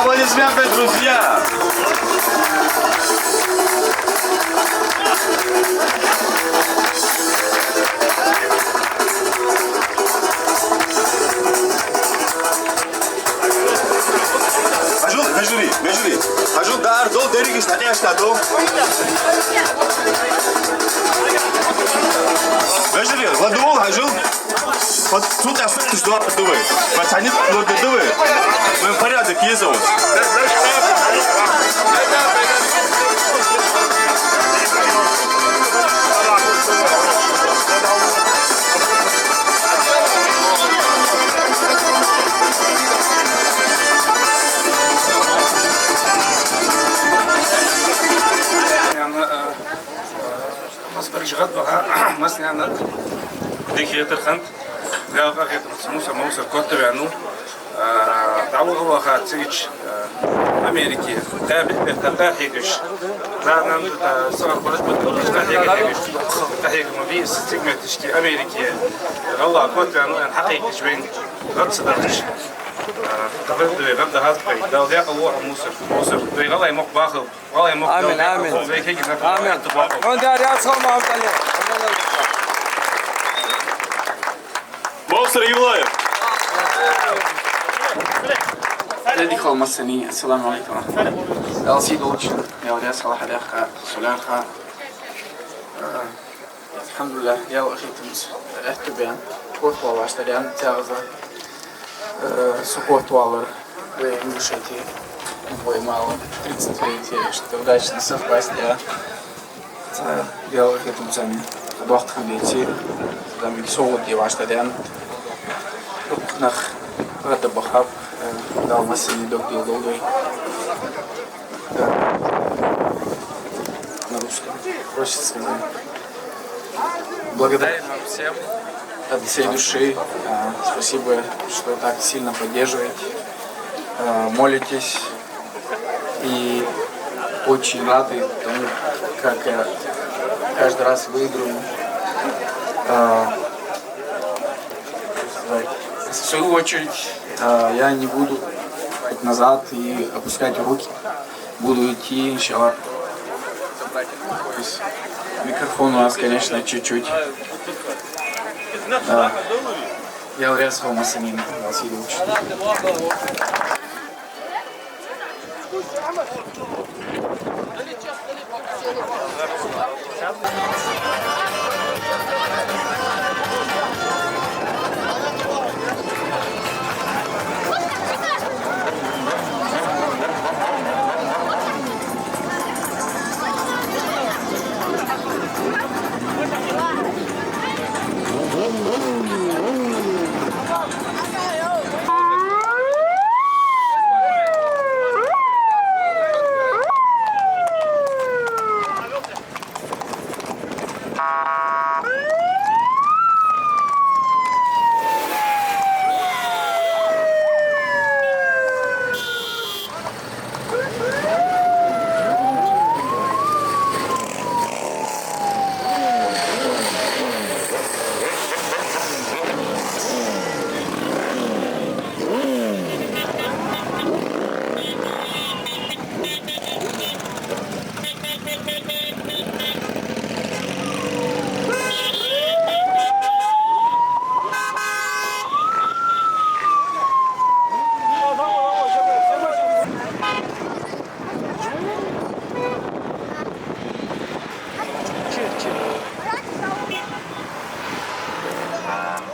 Аплодисменты, друзья! Бежури. Хажу дар дол деригиш натяштаду. Бежури, ладул хажу. Вот тут остаток ждала подувай. Пацаны подувай. Мы порядок езут. شغلت بقى مثلا أنا ديك ترخنت جاء قاعد موسى موسى كنت بعنو دعوة هو خد سيج أمريكي تابع هيكش لا نام صار بلد بتقولش تحيك تحيك ما في استجمع تشتي أمريكي والله كنت بعنو أن حقيقة شوين غد صدقش تقدر ببدأ هذا بيت ده ضيق الله موسى والله يمق باخر والله يمق آمين آمين آمين وانت يا صوم عبد Мовсар Евлоев. Dedik olmasını. Esselamu Aleyküm. Elsi dolçun. Yavruya salah aleyha. Sularha. Elhamdülillah. Ya vakitimiz. Ehtubiyan. Korkma başlayan. Tağıza. Сухотвалер в Ингушетии. Мой мало 30 лет, что удачно совпасть. Я делал этому сами. Вахт ходить. Там солод я başlayan. Nach рада бахаб. Дал массивный докдил долгой. На русском. Просит сказать. Благодарю вам всем. От всей души. Спасибо, что так сильно поддерживаете, молитесь. И очень рады тому, как я каждый раз выиграю. В свою очередь, я не буду ходить назад и опускать руки. Буду идти, иншаллах. Микрофон у нас, конечно, чуть-чуть. Я Ereez olmasını nasıl uçtu.